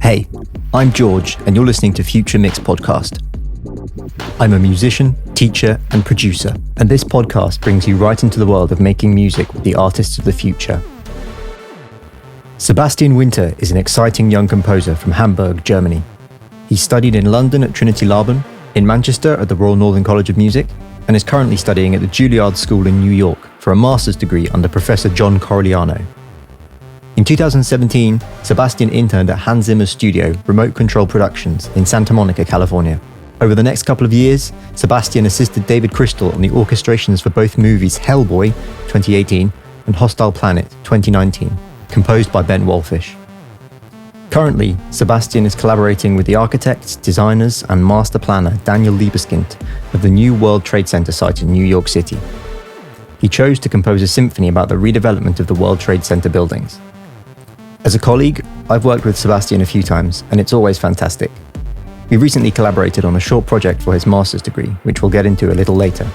Hey, I'm George, and you're listening to Future Mix Podcast. I'm a musician, teacher, and producer, and this podcast brings you right into the world of making music with the artists of the future. Sebastian Winter is an exciting young composer from Hamburg, Germany. He studied in London at Trinity Laban, in Manchester at the Royal Northern College of Music, and is currently studying at the Juilliard School in New York for a master's degree under Professor John Corigliano. In 2017, Sebastian interned at Hans Zimmer's studio, Remote Control Productions, in Santa Monica, California. Over the next couple of years, Sebastian assisted David Crystal on the orchestrations for both movies Hellboy, 2018, and Hostile Planet, 2019, composed by Ben Wolfish. Currently, Sebastian is collaborating with the architects, designers, and master planner Daniel Liebeskind of the new World Trade Center site in New York City. He chose to compose a symphony about the redevelopment of the World Trade Center buildings. As a colleague, I've worked with Sebastian a few times, and it's always fantastic. We recently collaborated on a short project for his master's degree, which we'll get into a little later.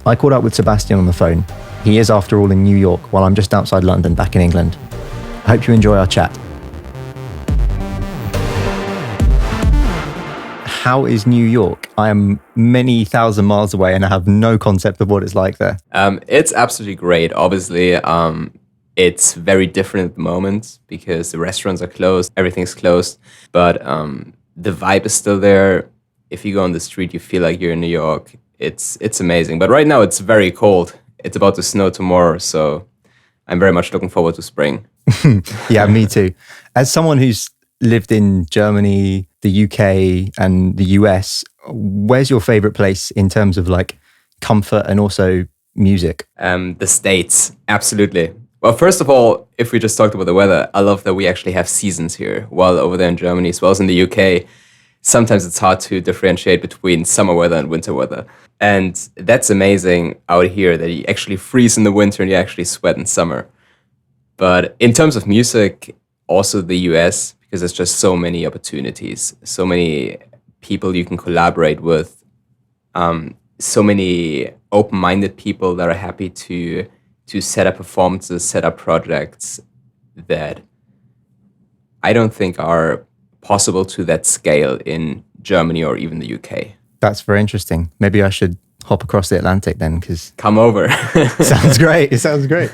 I caught up with Sebastian on the phone. He is, after all, in New York, while I'm just outside London, back in England. I hope you enjoy our chat. How is New York? I am many thousand miles away and I have no concept of what it's like there. It's absolutely great. Obviously, it's very different at the moment because the restaurants are closed, everything's closed, but the vibe is still there. If you go on the street, you feel like you're in New York. It's amazing. But right now it's very cold. It's about to snow tomorrow, so I'm very much looking forward to spring. Yeah, me too. As someone who's lived in Germany, the UK and the US, where's your favorite place in terms of like comfort and also music? The States, absolutely. Well, first of all, if we just talked about the weather, I love that we actually have seasons here. While over there in Germany, as well as in the UK, sometimes it's hard to differentiate between summer weather and winter weather. And that's amazing out here that you actually freeze in the winter and you actually sweat in summer. But in terms of music, also the US, because there's just so many opportunities, so many people you can collaborate with, so many open-minded people that are happy to set up performances, set up projects that I don't think are possible to that scale in Germany or even the UK. That's very interesting. Maybe I should hop across the Atlantic then, because... Come over. Sounds great. It sounds great.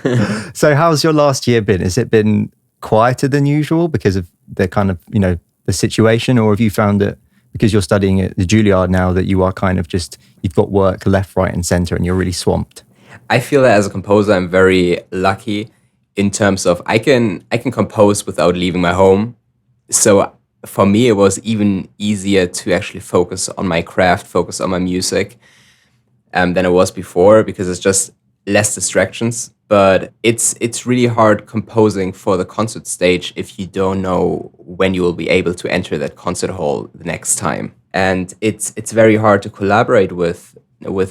So how's your last year been? Has it been quieter than usual because of the kind of, the situation, or have you found it because you're studying at the Juilliard now that you are kind of just, you've got work left, right and center and you're really swamped? I feel that as a composer, I'm very lucky in terms of I can compose without leaving my home. So for me, it was even easier to actually focus on my craft, focus on my music than it was before, because it's just less distractions. But it's really hard composing for the concert stage if you don't know when you will be able to enter that concert hall the next time. And it's very hard to collaborate with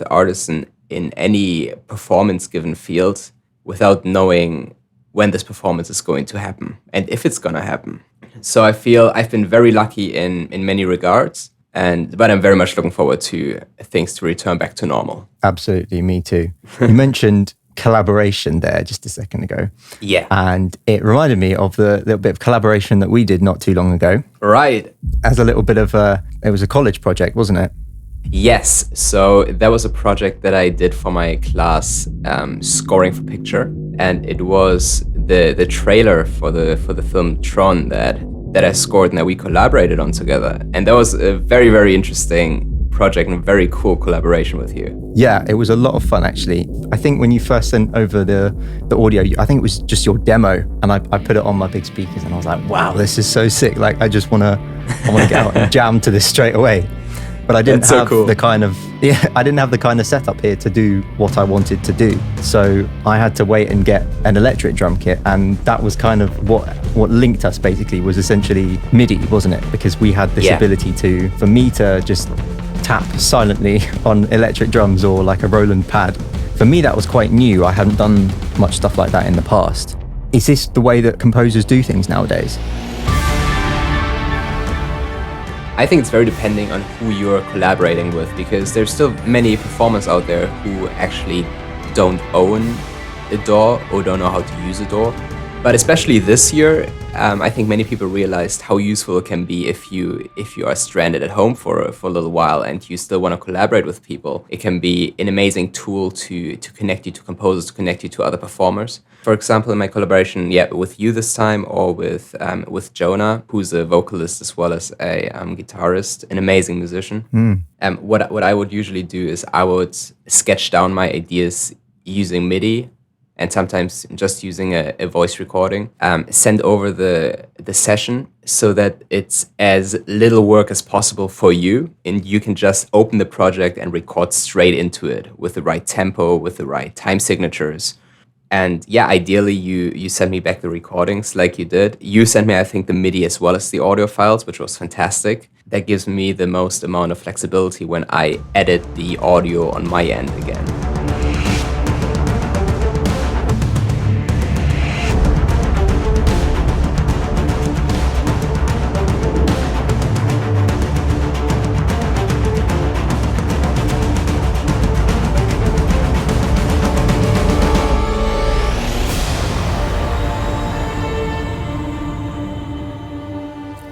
artists in any performance-given field without knowing when this performance is going to happen and if it's going to happen. So I feel I've been very lucky in many regards, but I'm very much looking forward to things to return back to normal. Absolutely, me too. You mentioned collaboration there just a second ago. Yeah. And it reminded me of the little bit of collaboration that we did not too long ago. Right. As a little bit of it was a college project, wasn't it? Yes, so that was a project that I did for my class, scoring for picture, and it was the trailer for the film Tron that I scored and that we collaborated on together, and that was a very, very interesting project and a very cool collaboration with you. Yeah, it was a lot of fun actually. I think when you first sent over the audio, I think it was just your demo, and I put it on my big speakers, and I was like, wow, this is so sick! Like I want to get out and jam to this straight away. But I didn't have the kind of setup here to do what I wanted to do. So I had to wait and get an electric drum kit, and that was kind of what linked us basically, was essentially MIDI, wasn't it? Because we had this ability for me to just tap silently on electric drums or like a Roland pad. For me, that was quite new. I hadn't done much stuff like that in the past. Is this the way that composers do things nowadays? I think it's very depending on who you're collaborating with, because there's still many performers out there who actually don't own a DAW or don't know how to use a DAW. But especially this year, I think many people realized how useful it can be if you are stranded at home for a little while and you still want to collaborate with people. It can be an amazing tool to connect you to composers, to connect you to other performers. For example, in my collaboration, with you this time, or with Jonah, who's a vocalist as well as a guitarist, an amazing musician. What I would usually do is I would sketch down my ideas using MIDI, and sometimes just using a voice recording, send over the session so that it's as little work as possible for you, and you can just open the project and record straight into it with the right tempo, with the right time signatures. And ideally you send me back the recordings like you did. You sent me, I think, the MIDI as well as the audio files, which was fantastic. That gives me the most amount of flexibility when I edit the audio on my end again.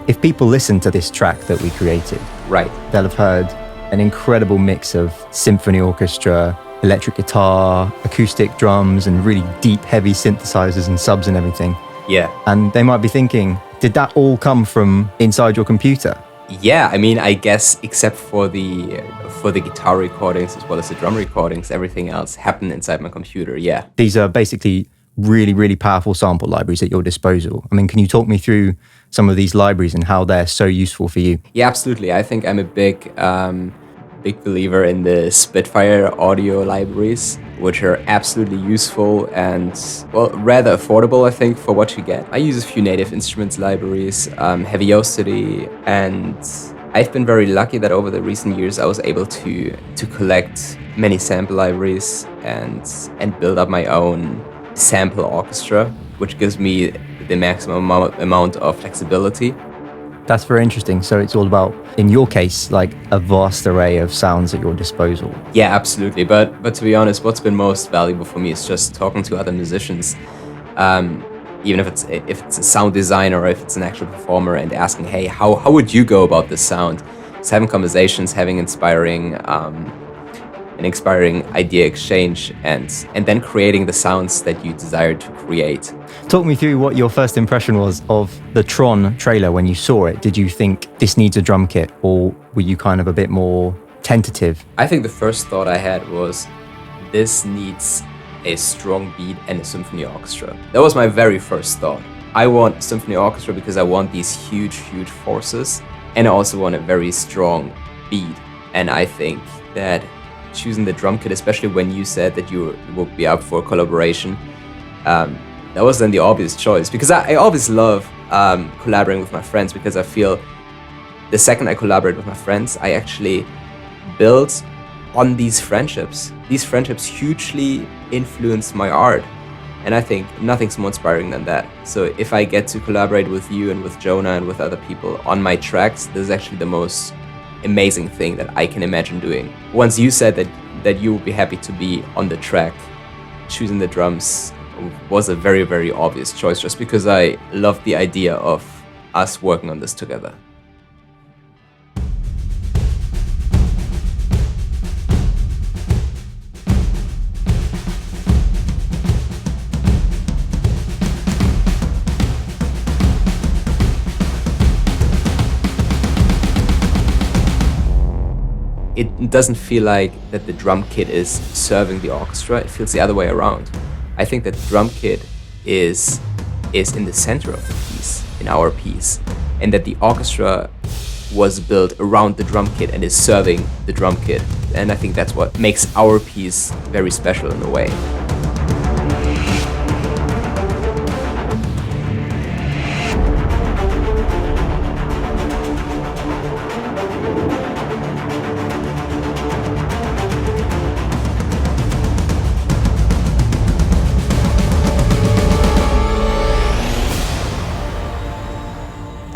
If people listen to this track that we created, Right. they'll have heard an incredible mix of symphony orchestra, electric guitar, acoustic drums, and really deep, heavy synthesizers and subs and everything. Yeah. And they might be thinking, did that all come from inside your computer? Yeah, I mean, I guess except for the guitar recordings as well as the drum recordings, everything else happened inside my computer. Yeah. These are basically really, really powerful sample libraries at your disposal. I mean, can you talk me through some of these libraries and how they're so useful for you? Yeah, absolutely. I think I'm a big believer in the Spitfire audio libraries, which are absolutely useful and, well, rather affordable, I think, for what you get. I use a few Native Instruments libraries, Heaviosity, and I've been very lucky that over the recent years I was able to collect many sample libraries and build up my own sample orchestra, which gives me the maximum amount of flexibility. That's very interesting. So it's all about, in your case, like a vast array of sounds at your disposal. Yeah, absolutely. But to be honest, what's been most valuable for me is just talking to other musicians, even if it's a sound designer or if it's an actual performer, and asking, hey, how would you go about this sound? Just having conversations, having an inspiring idea exchange, and then creating the sounds that you desire to create. Talk me through what your first impression was of the Tron trailer when you saw it. Did you think this needs a drum kit, or were you kind of a bit more tentative? I think the first thought I had was, this needs a strong beat and a symphony orchestra. That was my very first thought. I want symphony orchestra because I want these huge, huge forces, and I also want a very strong beat. And I think that choosing the drum kit, especially when you said that you would be up for a collaboration, that was then the obvious choice, because I always love collaborating with my friends, because I feel the second I collaborate with my friends, I actually build on these friendships. These friendships hugely influence my art, and I think nothing's more inspiring than that. So if I get to collaborate with you and with Jonah and with other people on my tracks, this is actually the most amazing thing that I can imagine doing. Once you said that you would be happy to be on the track, choosing the drums was a very, very obvious choice, just because I love the idea of us working on this together. It doesn't feel like that the drum kit is serving the orchestra. It feels the other way around. I think that the drum kit is in the center of the piece, in our piece, and that the orchestra was built around the drum kit and is serving the drum kit. And I think that's what makes our piece very special in a way.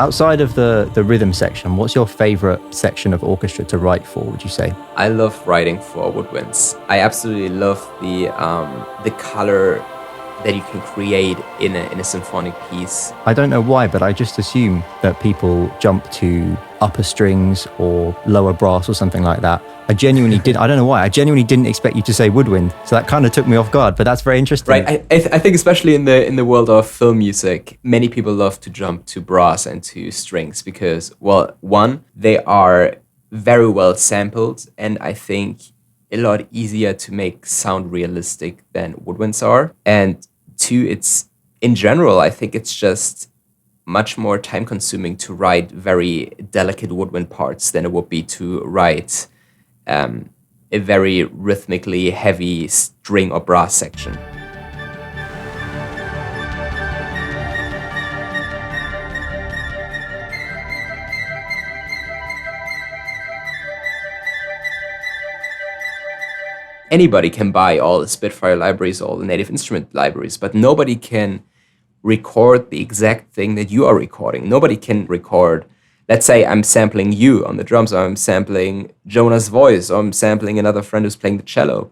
Outside of the rhythm section, what's your favorite section of orchestra to write for, would you say? I love writing for woodwinds. I absolutely love the color that you can create in a symphonic piece. I don't know why, but I just assume that people jump to upper strings or lower brass or something like that. I genuinely did. I don't know why. I genuinely didn't expect you to say woodwind, so that kind of took me off guard. But that's very interesting. Right. I think especially in the world of film music, many people love to jump to brass and to strings because, well, one, they are very well sampled, and I think a lot easier to make sound realistic than woodwinds are. And two, it's in general, I think it's just much more time consuming to write very delicate woodwind parts than it would be to write a very rhythmically heavy string or brass section. Anybody can buy all the Spitfire libraries, all the native instrument libraries, but nobody can record the exact thing that you are recording. Nobody can record, let's say I'm sampling you on the drums, or I'm sampling Jonah's voice, or I'm sampling another friend who's playing the cello.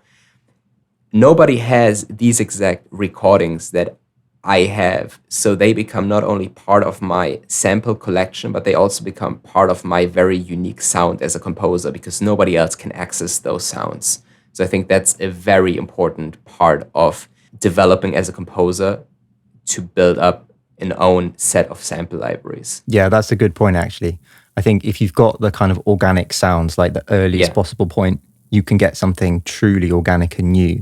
Nobody has these exact recordings that I have, so they become not only part of my sample collection, but they also become part of my very unique sound as a composer, because nobody else can access those sounds. So I think that's a very important part of developing as a composer, to build up an own set of sample libraries. Yeah, that's a good point, actually. I think if you've got the kind of organic sounds, like the earliest possible point, you can get something truly organic and new.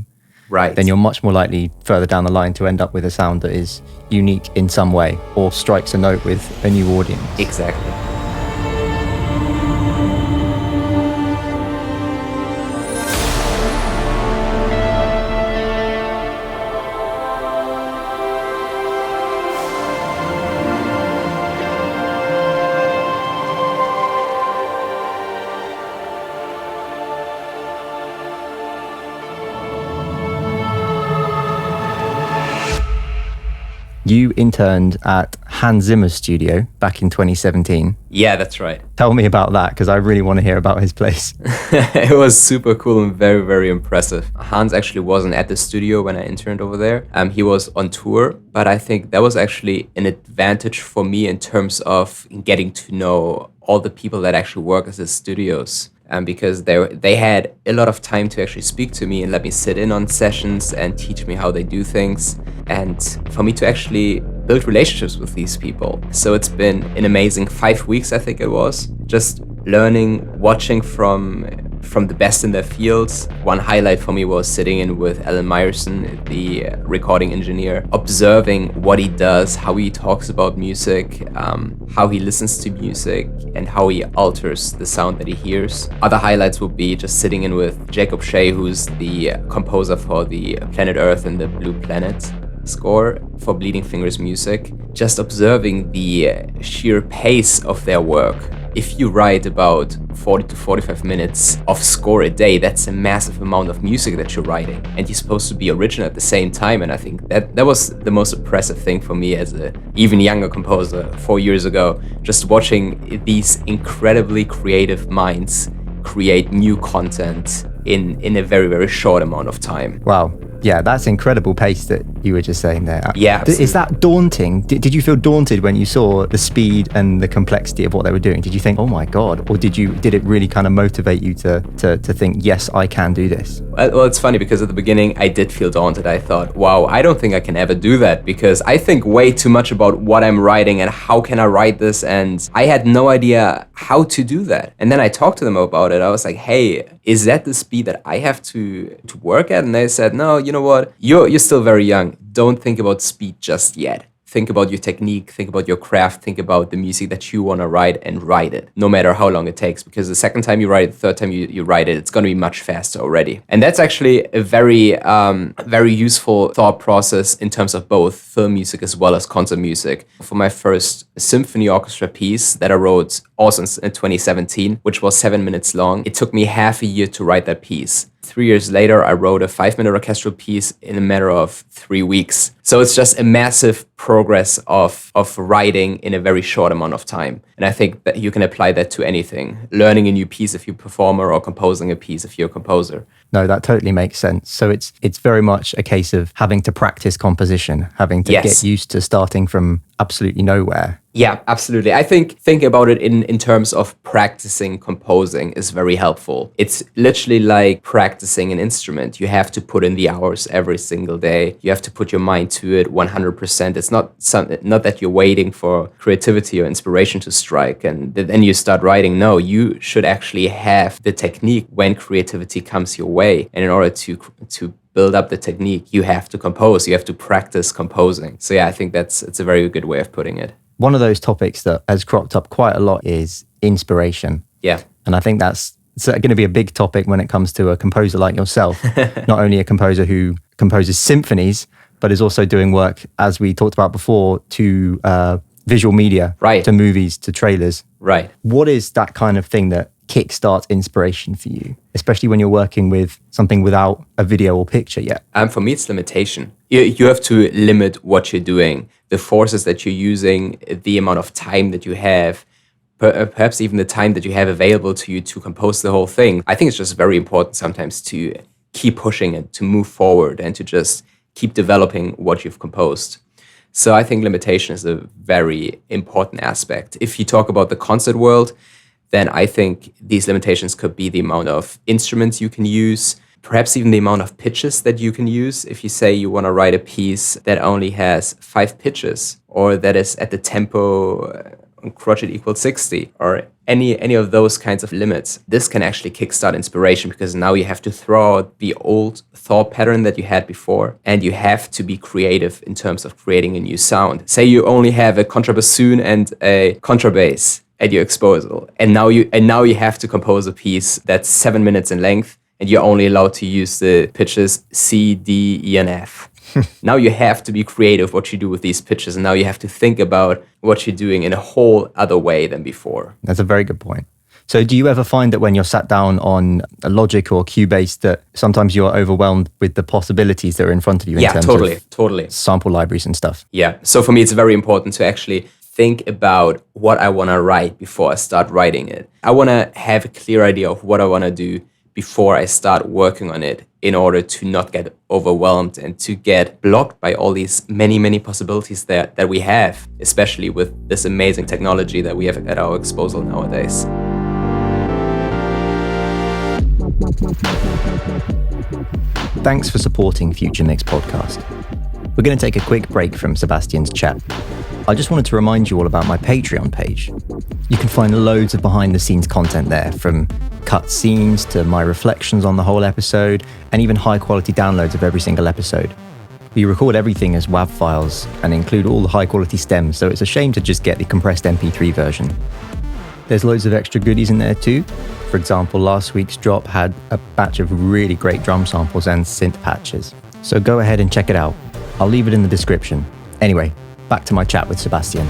Right. Then you're much more likely further down the line to end up with a sound that is unique in some way or strikes a note with a new audience. Exactly. You interned at Hans Zimmer's studio back in 2017. Yeah, that's right. Tell me about that, because I really want to hear about his place. It was super cool and very, very impressive. Hans actually wasn't at the studio when I interned over there. He was on tour, but I think that was actually an advantage for me in terms of getting to know all the people that actually work at the studios. Because they had a lot of time to actually speak to me and let me sit in on sessions and teach me how they do things, and for me to actually build relationships with these people. So it's been an amazing 5 weeks, I think it was, just learning, watching from the best in their fields. One highlight for me was sitting in with Alan Meyerson, the recording engineer, observing what he does, how he talks about music, how he listens to music, and how he alters the sound that he hears. Other highlights would be just sitting in with Jacob Shea, who's the composer for the Planet Earth and the Blue Planet score for Bleeding Fingers music, just observing the sheer pace of their work. If you write about 40 to 45 minutes of score a day, that's a massive amount of music that you're writing, and you're supposed to be original at the same time. And I think that was the most impressive thing for me as a even younger composer 4 years ago, just watching these incredibly creative minds create new content in a very, very short amount of time. Wow. Yeah, that's incredible pace that you were just saying there. Yeah, Is that daunting? Did you feel daunted when you saw the speed and the complexity of what they were doing? Did you think, oh my God? Or did it really kind of motivate you to think, yes, I can do this? Well, it's funny because at the beginning I did feel daunted. I thought, wow, I don't think I can ever do that, because I think way too much about what I'm writing and how can I write this, and I had no idea how to do that. And then I talked to them about it. I was like, hey, is that the speed that I have to work at? And they said, no, you know what? You're still very young. Don't think about speed just yet. Think about your technique, think about your craft, think about the music that you want to write, and write it, no matter how long it takes. Because the second time you write it, the third time you write it, it's going to be much faster already. And that's actually a very, very useful thought process in terms of both film music as well as concert music. For my first symphony orchestra piece that I wrote also in 2017, which was 7 minutes long, it took me half a year to write that piece. 3 years later, I wrote a 5-minute orchestral piece in a matter of 3 weeks. So it's just a massive progress of writing in a very short amount of time. And I think that you can apply that to anything. Learning a new piece if you're a performer, or composing a piece if you're a composer. No, that totally makes sense. So it's very much a case of having to practice composition, having to get used to starting from absolutely nowhere. Yeah, absolutely. I think about it in terms of practicing composing is very helpful. It's literally like practicing an instrument. You have to put in the hours every single day. You have to put your mind to it 100%. It's not that you're waiting for creativity or inspiration to strike and then you start writing. No, you should actually have the technique when creativity comes your way. And in order to build up the technique, you have to compose. You have to practice composing. So yeah, I think it's a very good way of putting it. One of those topics that has cropped up quite a lot is inspiration. Yeah. And I think that's going to be a big topic when it comes to a composer like yourself. Not only a composer who composes symphonies, but is also doing work, as we talked about before, to visual media, to movies, to trailers. Right. What is that kind of thing that kickstarts inspiration for you, especially when you're working with something without a video or picture yet? For me, it's limitation. You have to limit what you're doing, the forces that you're using, the amount of time that you have, perhaps even the time that you have available to you to compose the whole thing. I think it's just very important sometimes to keep pushing it, to move forward, and to just keep developing what you've composed. So I think limitation is a very important aspect. If you talk about the concert world, then I think these limitations could be the amount of instruments you can use, perhaps even the amount of pitches that you can use. If you say you want to write a piece that only has 5 pitches, or that is at the tempo on crotchet equals 60, or any of those kinds of limits, this can actually kickstart inspiration, because now you have to throw out the old thought pattern that you had before, and you have to be creative in terms of creating a new sound. Say you only have a contrabassoon and a contrabass at your disposal, and now you have to compose a piece that's 7 minutes in length, and you're only allowed to use the pitches C, D, E, and F. Now you have to be creative what you do with these pitches, and now you have to think about what you're doing in a whole other way than before. That's a very good point. So do you ever find that when you're sat down on a Logic or Cubase that sometimes you're overwhelmed with the possibilities that are in front of you in terms of sample libraries and stuff? Yeah. So for me, it's very important to actually think about what I want to write before I start writing it. I want to have a clear idea of what I want to do before I start working on it, in order to not get overwhelmed and to get blocked by all these many possibilities that we have, especially with this amazing technology that we have at our disposal nowadays. Thanks for supporting Future Mix Podcast. We're going to take a quick break from Sebastian's chat. I just wanted to remind you all about my Patreon page. You can find loads of behind-the-scenes content there, from cut scenes to my reflections on the whole episode, and even high-quality downloads of every single episode. We record everything as WAV files and include all the high-quality stems, so it's a shame to just get the compressed MP3 version. There's loads of extra goodies in there too. For example, last week's drop had a batch of really great drum samples and synth patches. So go ahead and check it out. I'll leave it in the description. Anyway, back to my chat with Sebastian.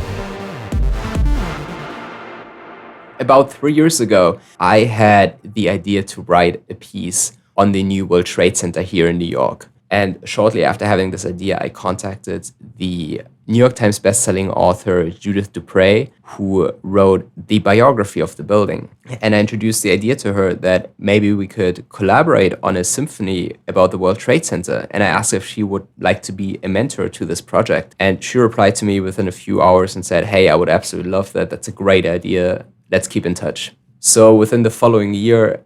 About 3 years ago, I had the idea to write a piece on the new World Trade Center here in New York. And shortly after having this idea, I contacted the New York Times bestselling author Judith Dupre, who wrote the biography of the building. And I introduced the idea to her that maybe we could collaborate on a symphony about the World Trade Center. And I asked if she would like to be a mentor to this project. And she replied to me within a few hours and said, "Hey, I would absolutely love that. That's a great idea. Let's keep in touch." So within the following year,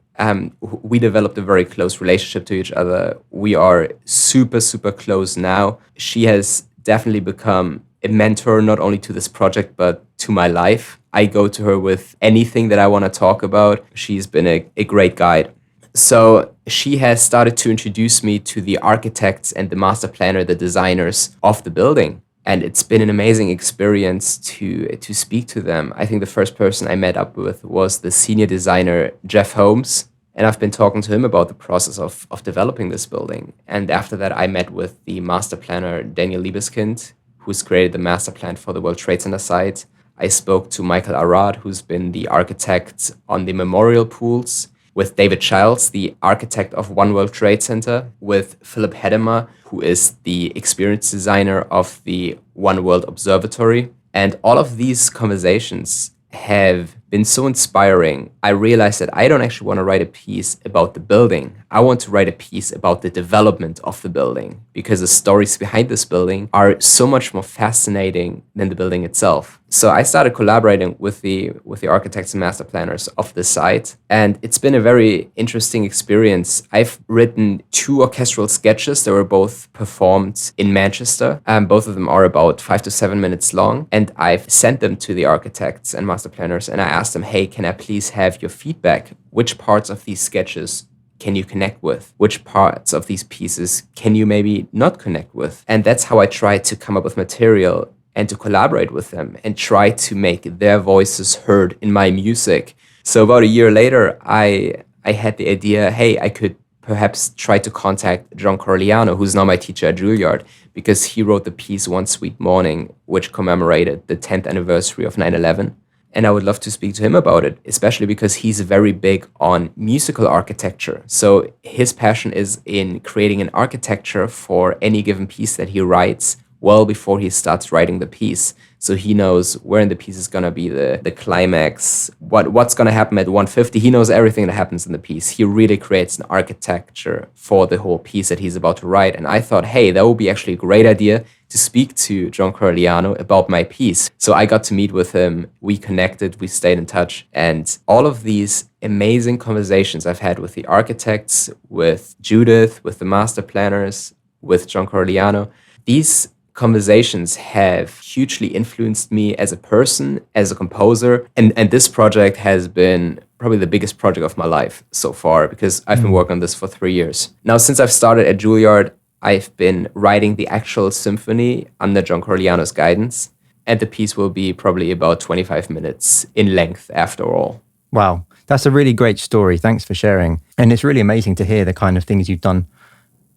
we developed a very close relationship to each other. We are super close now. She has definitely become a mentor, not only to this project, but to my life. I go to her with anything that I want to talk about. She's been a great guide. So she has started to introduce me to the architects and the master planner, the designers of the building. And it's been an amazing experience to speak to them. I think the first person I met up with was the senior designer, Jeff Holmes. And I've been talking to him about the process of developing this building. And after that, I met with the master planner, Daniel Liebeskind, who's created the master plan for the World Trade Center site. I spoke to Michael Arad, who's been the architect on the memorial pools. with David Childs, the architect of One World Trade Center, with Philip Hedema, who is the experience designer of the One World Observatory. And all of these conversations have been so inspiring. I realized that I don't actually want to write a piece about the building. I want to write a piece about the development of the building, because the stories behind this building are so much more fascinating than the building itself. So I started collaborating with the architects and master planners of the site, and it's been a very interesting experience. I've written 2 orchestral sketches that were both performed in Manchester. Both of them are about 5 to 7 minutes long, and I've sent them to the architects and master planners, and I asked them, hey, can I please have your feedback? Which parts of these sketches can you connect with? Which parts of these pieces can you maybe not connect with? And that's how I tried to come up with material and to collaborate with them and try to make their voices heard in my music. So about a year later, I had the idea, hey, I could perhaps try to contact John Corigliano, who's now my teacher at Juilliard, because he wrote the piece One Sweet Morning, which commemorated the 10th anniversary of 9/11. And I would love to speak to him about it, especially because he's very big on musical architecture. So his passion is in creating an architecture for any given piece that he writes well before he starts writing the piece. So he knows where in the piece is going to be the climax, what's going to happen at 150. He knows everything that happens in the piece. He really creates an architecture for the whole piece that he's about to write. And I thought, hey, that would be actually a great idea to speak to John Corigliano about my piece. So I got to meet with him. We connected, we stayed in touch. And all of these amazing conversations I've had with the architects, with Judith, with the master planners, with John Corigliano, these conversations have hugely influenced me as a person, as a composer. And this project has been probably the biggest project of my life so far, because I've been working on this for 3 years. Now, since I've started at Juilliard, I've been writing the actual symphony under John Corigliano's guidance. And the piece will be probably about 25 minutes in length after all. Wow, that's a really great story. Thanks for sharing. And it's really amazing to hear the kind of things you've done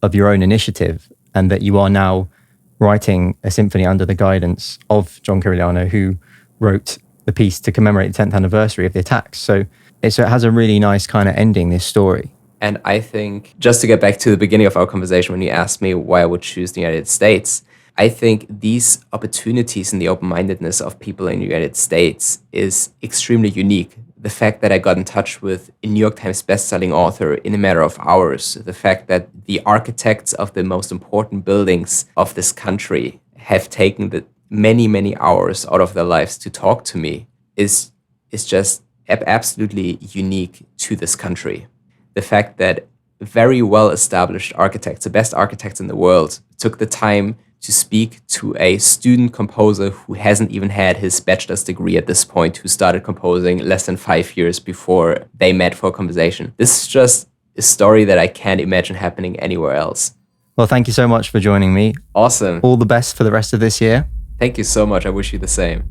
of your own initiative, and that you are now writing a symphony under the guidance of John Corigliano, who wrote the piece to commemorate the 10th anniversary of the attacks. So it has a really nice kind of ending, this story. And I think, just to get back to the beginning of our conversation when you asked me why I would choose the United States, I think these opportunities and the open-mindedness of people in the United States is extremely unique. The fact that I got in touch with a New York Times bestselling author in a matter of hours, the fact that the architects of the most important buildings of this country have taken the many, many hours out of their lives to talk to me is just absolutely unique to this country. The fact that very well-established architects, the best architects in the world, took the time to speak to a student composer who hasn't even had his bachelor's degree at this point, who started composing less than 5 years before they met for a conversation. This is just a story that I can't imagine happening anywhere else. Well, thank you so much for joining me. Awesome. All the best for the rest of this year. Thank you so much. I wish you the same.